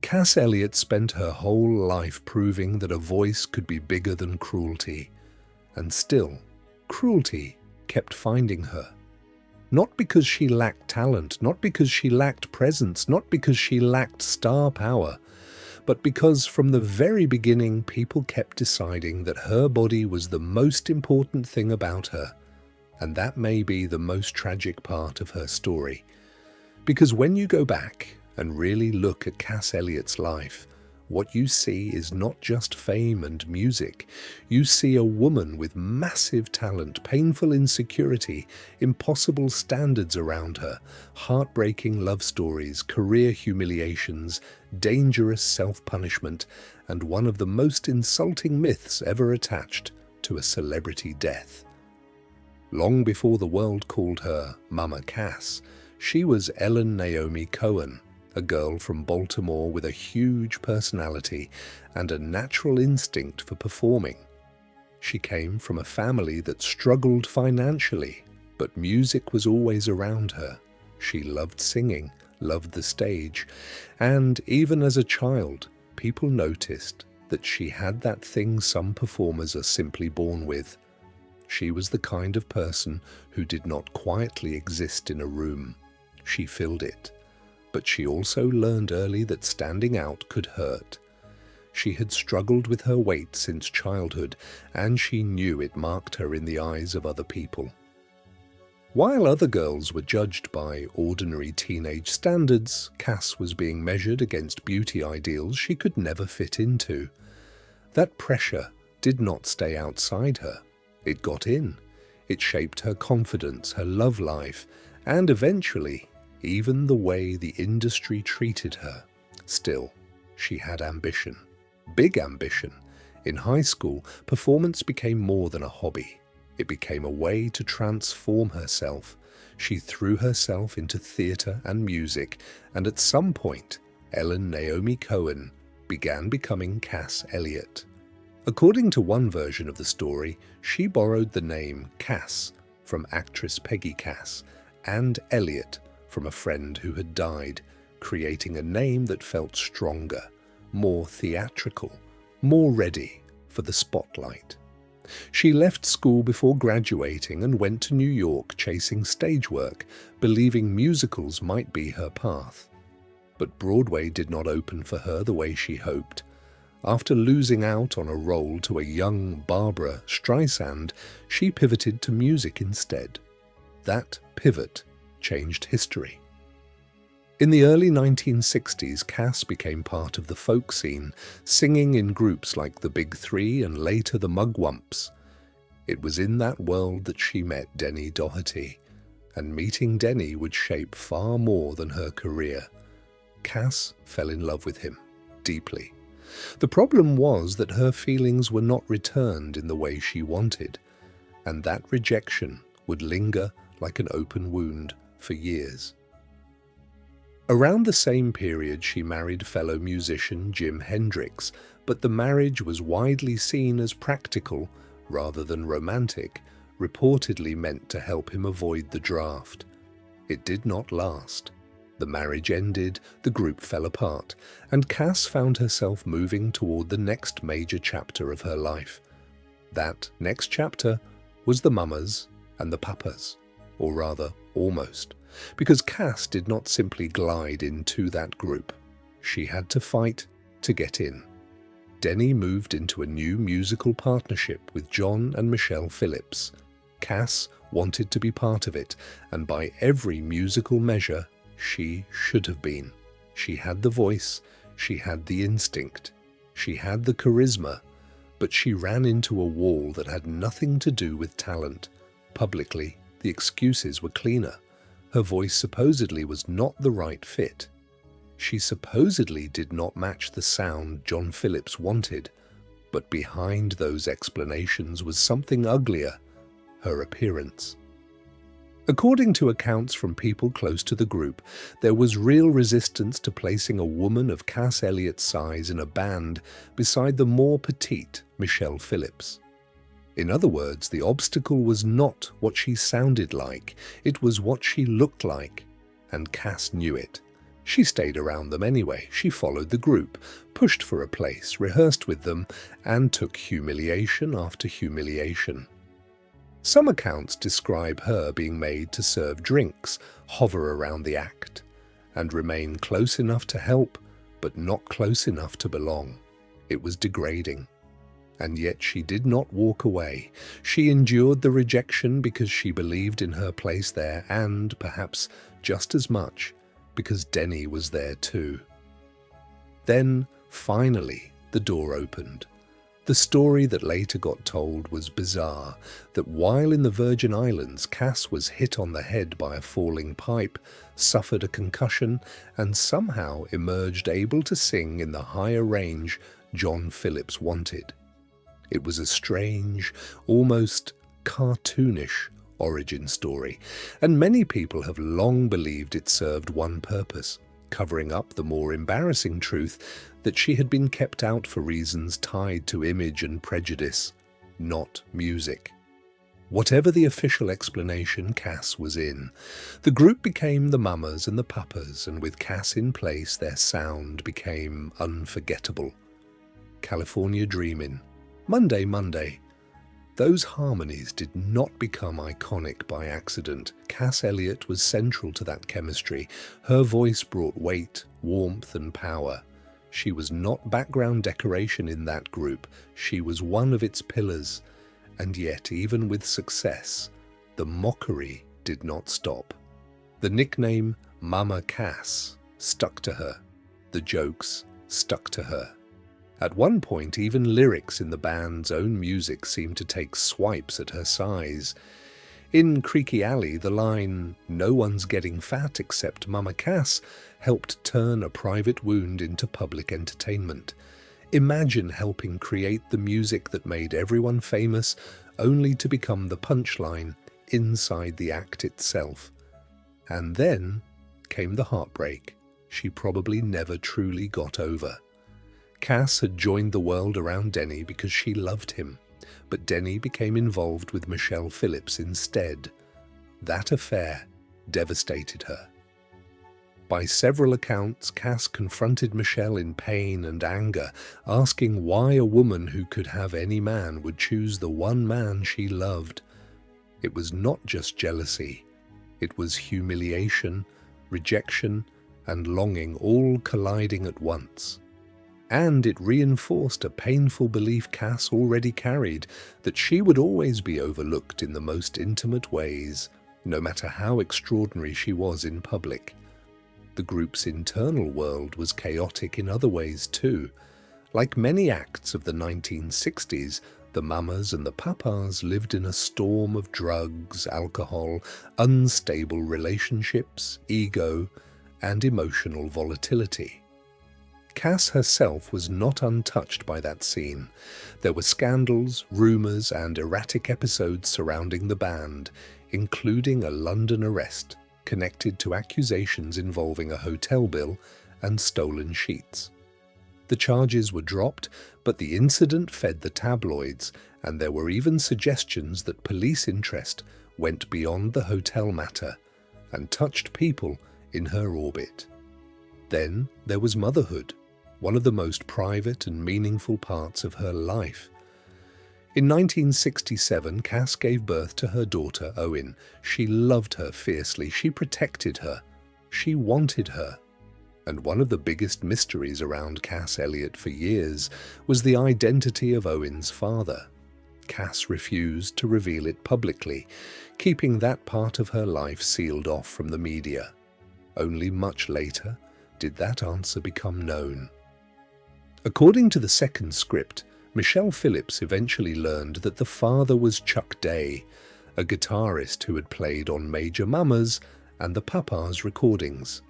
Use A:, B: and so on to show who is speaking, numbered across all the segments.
A: Cass Eliot spent her whole life proving that a voice could be bigger than cruelty. And still, cruelty kept finding her. Not because she lacked talent, not because she lacked presence, not because she lacked star power, but because from the very beginning people kept deciding that her body was the most important thing about her. And that may be the most tragic part of her story. Because when you go back and really look at Cass Eliot's life, what you see is not just fame and music. You see a woman with massive talent, painful insecurity, impossible standards around her, heartbreaking love stories, career humiliations, dangerous self-punishment, and one of the most insulting myths ever attached to a celebrity death. Long before the world called her Mama Cass, she was Ellen Naomi Cohen, a girl from Baltimore with a huge personality and a natural instinct for performing. She came from a family that struggled financially, but music was always around her. She loved singing, loved the stage, and even as a child, people noticed that she had that thing some performers are simply born with. She was the kind of person who did not quietly exist in a room. She filled it. But she also learned early that standing out could hurt. She had struggled with her weight since childhood, and she knew it marked her in the eyes of other people. While other girls were judged by ordinary teenage standards, Cass was being measured against beauty ideals she could never fit into. That pressure did not stay outside her. It got in. It shaped her confidence, her love life, and eventually, even the way the industry treated her. Still, she had ambition. Big ambition. In high school, performance became more than a hobby. It became a way to transform herself. She threw herself into theater and music, and at some point, Ellen Naomi Cohen began becoming Cass Eliot. According to one version of the story, she borrowed the name Cass from actress Peggy Cass and Eliot from a friend who had died, creating a name that felt stronger, more theatrical, more ready for the spotlight. She left school before graduating and went to New York chasing stage work, believing musicals might be her path. But Broadway did not open for her the way she hoped. After losing out on a role to a young Barbra Streisand, she pivoted to music instead. That pivot changed history. In the early 1960s, Cass became part of the folk scene, singing in groups like the Big Three and later the Mugwumps. It was in that world that she met Denny Doherty, and meeting Denny would shape far more than her career. Cass fell in love with him, deeply. The problem was that her feelings were not returned in the way she wanted, and that rejection would linger like an open wound for years. Around the same period, she married fellow musician Jim Hendrix, but the marriage was widely seen as practical rather than romantic, reportedly meant to help him avoid the draft. It did not last. The marriage ended, the group fell apart, and Cass found herself moving toward the next major chapter of her life. That next chapter was the Mamas and the Papas, or rather, almost, because Cass did not simply glide into that group. She had to fight to get in. Denny moved into a new musical partnership with John and Michelle Phillips. Cass wanted to be part of it, and by every musical measure, she should have been. She had the voice, she had the instinct, she had the charisma, but she ran into a wall that had nothing to do with talent. Publicly, the excuses were cleaner. Her voice supposedly was not the right fit. She supposedly did not match the sound John Phillips wanted, but behind those explanations was something uglier: her appearance. According to accounts from people close to the group, there was real resistance to placing a woman of Cass Eliot's size in a band beside the more petite Michelle Phillips. In other words, the obstacle was not what she sounded like, it was what she looked like, and Cass knew it. She stayed around them anyway. She followed the group, pushed for a place, rehearsed with them, and took humiliation after humiliation. Some accounts describe her being made to serve drinks, hover around the act, and remain close enough to help, but not close enough to belong. It was degrading. And yet she did not walk away. She endured the rejection because she believed in her place there, and, perhaps just as much, because Denny was there too. Then, finally, the door opened. The story that later got told was bizarre, that while in the Virgin Islands, Cass was hit on the head by a falling pipe, suffered a concussion, and somehow emerged able to sing in the higher range John Phillips wanted. It was a strange, almost cartoonish origin story, and many people have long believed it served one purpose, covering up the more embarrassing truth that she had been kept out for reasons tied to image and prejudice, not music. Whatever the official explanation, Cass was in. The group became the Mamas and the Papas, and with Cass in place, their sound became unforgettable. California Dreamin', Monday, Monday. Those harmonies did not become iconic by accident. Cass Eliot was central to that chemistry. Her voice brought weight, warmth, and power. She was not background decoration in that group. She was one of its pillars. And yet, even with success, the mockery did not stop. The nickname Mama Cass stuck to her. The jokes stuck to her. At one point, even lyrics in the band's own music seemed to take swipes at her size. In Creaky Alley, the line, "No one's getting fat except Mama Cass," helped turn a private wound into public entertainment. Imagine helping create the music that made everyone famous, only to become the punchline inside the act itself. And then came the heartbreak she probably never truly got over. Cass had joined the world around Denny because she loved him, but Denny became involved with Michelle Phillips instead. That affair devastated her. By several accounts, Cass confronted Michelle in pain and anger, asking why a woman who could have any man would choose the one man she loved. It was not just jealousy. It was humiliation, rejection, and longing all colliding at once. And it reinforced a painful belief Cass already carried, that she would always be overlooked in the most intimate ways, no matter how extraordinary she was in public. The group's internal world was chaotic in other ways too. Like many acts of the 1960s, the Mamas and the Papas lived in a storm of drugs, alcohol, unstable relationships, ego, and emotional volatility. Cass herself was not untouched by that scene. There were scandals, rumours, and erratic episodes surrounding the band, including a London arrest connected to accusations involving a hotel bill and stolen sheets. The charges were dropped, but the incident fed the tabloids, and there were even suggestions that police interest went beyond the hotel matter and touched people in her orbit. Then there was motherhood, one of the most private and meaningful parts of her life. In 1967, Cass gave birth to her daughter, Owen. She loved her fiercely. She protected her. She wanted her. And one of the biggest mysteries around Cass Eliot for years was the identity of Owen's father. Cass refused to reveal it publicly, keeping that part of her life sealed off from the media. Only much later did that answer become known. According to the second script, Michelle Phillips eventually learned that the father was Chuck Day, a guitarist who had played on Major Mamas and the Papas recordings.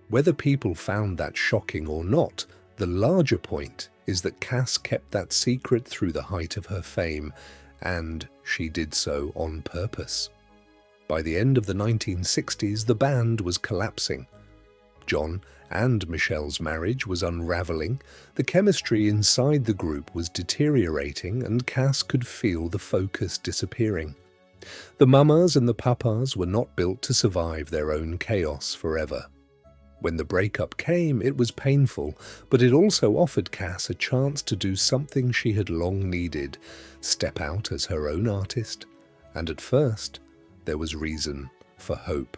A: Whether people found that shocking or not, the larger point is that Cass kept that secret through the height of her fame, and she did so on purpose. By the end of the 1960s, the band was collapsing. John and Michelle's marriage was unraveling, the chemistry inside the group was deteriorating, and Cass could feel the focus disappearing. The Mamas and the Papas were not built to survive their own chaos forever. When the breakup came, it was painful, but it also offered Cass a chance to do something she had long needed, step out as her own artist. And at first, there was reason for hope.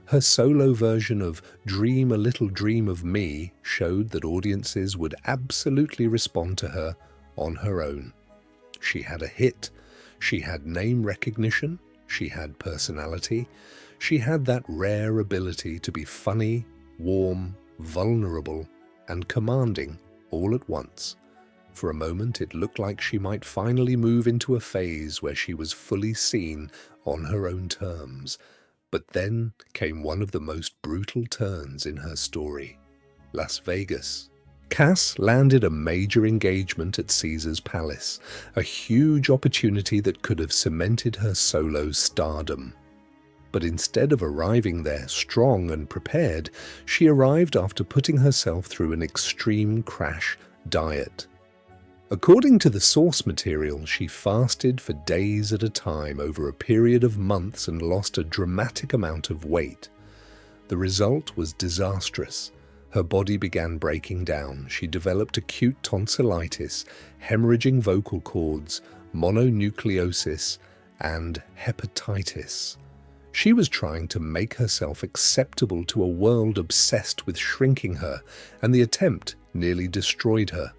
A: Her solo version of Dream a Little Dream of Me showed that audiences would absolutely respond to her on her own. She had a hit, she had name recognition, she had personality, she had that rare ability to be funny, warm, vulnerable, and commanding all at once. For a moment, it looked like she might finally move into a phase where she was fully seen on her own terms. But then came one of the most brutal turns in her story: Las Vegas. Cass landed a major engagement at Caesar's Palace, a huge opportunity that could have cemented her solo stardom. But instead of arriving there strong and prepared, she arrived after putting herself through an extreme crash diet. According to the source material, she fasted for days at a time over a period of months and lost a dramatic amount of weight. The result was disastrous. Her body began breaking down. She developed acute tonsillitis, hemorrhaging vocal cords, mononucleosis, and hepatitis. She was trying to make herself acceptable to a world obsessed with shrinking her, and the attempt nearly destroyed her.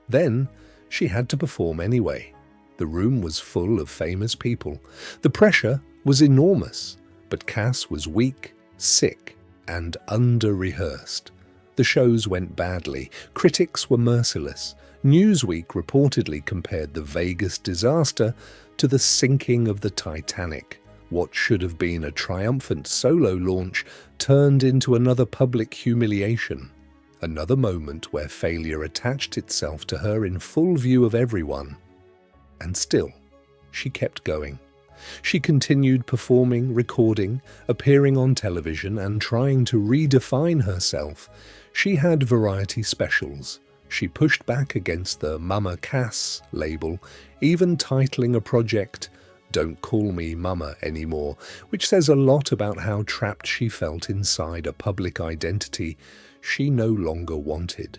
A: Then, she had to perform anyway. The room was full of famous people. The pressure was enormous, but Cass was weak, sick, and under-rehearsed. The shows went badly. Critics were merciless. Newsweek reportedly compared the Vegas disaster to the sinking of the Titanic. What should have been a triumphant solo launch turned into another public humiliation. Another moment where failure attached itself to her in full view of everyone. And still, she kept going. She continued performing, recording, appearing on television, and trying to redefine herself. She had variety specials. She pushed back against the Mama Cass label, even titling a project "Don't Call Me Mama Anymore," which says a lot about how trapped she felt inside a public identity she no longer wanted.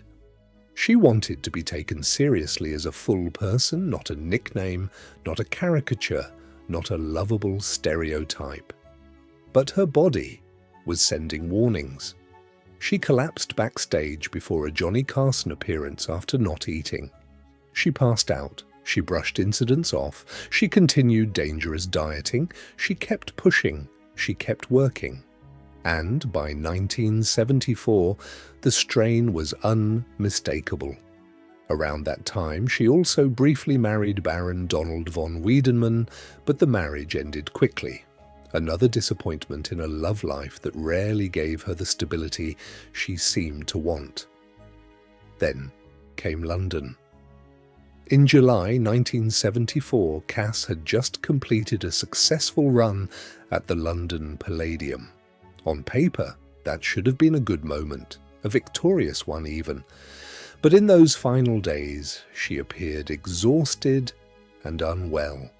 A: She wanted to be taken seriously as a full person, not a nickname, not a caricature, not a lovable stereotype. But her body was sending warnings. She collapsed backstage before a Johnny Carson appearance after not eating. She passed out. She brushed incidents off. She continued dangerous dieting. She kept pushing. She kept working. And by 1974, the strain was unmistakable. Around that time, she also briefly married Baron Donald von Wiedenmann, but the marriage ended quickly. Another disappointment in a love life that rarely gave her the stability she seemed to want. Then came London. In July 1974, Cass had just completed a successful run at the London Palladium. On paper, that should have been a good moment, a victorious one even. But in those final days, she appeared exhausted and unwell.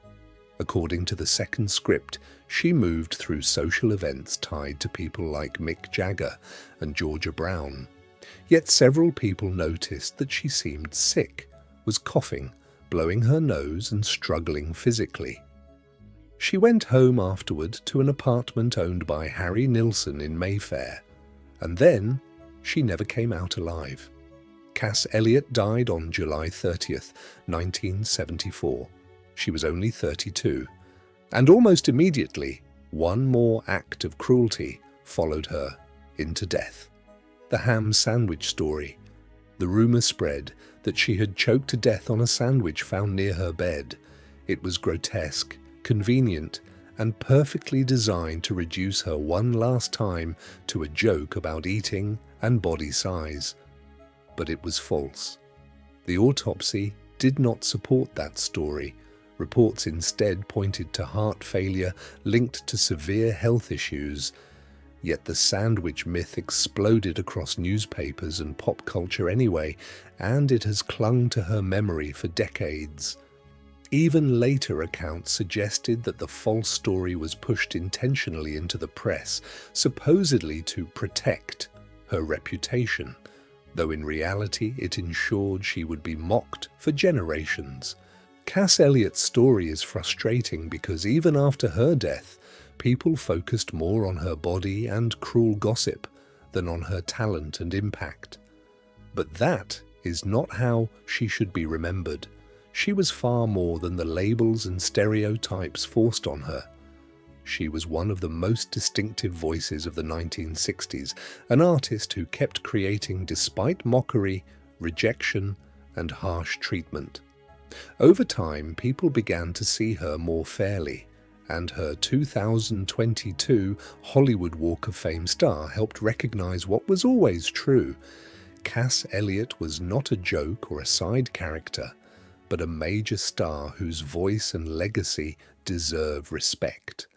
A: According to the second script, she moved through social events tied to people like Mick Jagger and Georgia Brown. Yet several people noticed that she seemed sick, was coughing, blowing her nose and struggling physically. She went home afterward to an apartment owned by Harry Nilsson in Mayfair, and then she never came out alive. Cass Eliot died on July 30th, 1974. She was only 32, and almost immediately, one more act of cruelty followed her into death. The ham sandwich story. The rumor spread that she had choked to death on a sandwich found near her bed. It was grotesque, convenient, and perfectly designed to reduce her one last time to a joke about eating and body size. But it was false. The autopsy did not support that story. Reports instead pointed to heart failure linked to severe health issues. Yet the sandwich myth exploded across newspapers and pop culture anyway, and it has clung to her memory for decades. Even later accounts suggested that the false story was pushed intentionally into the press, supposedly to protect her reputation, though in reality it ensured she would be mocked for generations. Cass Eliot's story is frustrating because even after her death, people focused more on her body and cruel gossip than on her talent and impact. But that is not how she should be remembered. She was far more than the labels and stereotypes forced on her. She was one of the most distinctive voices of the 1960s, an artist who kept creating despite mockery, rejection, and harsh treatment. Over time, people began to see her more fairly, and her 2022 Hollywood Walk of Fame star helped recognize what was always true. Cass Eliot was not a joke or a side character, but a major star whose voice and legacy deserve respect.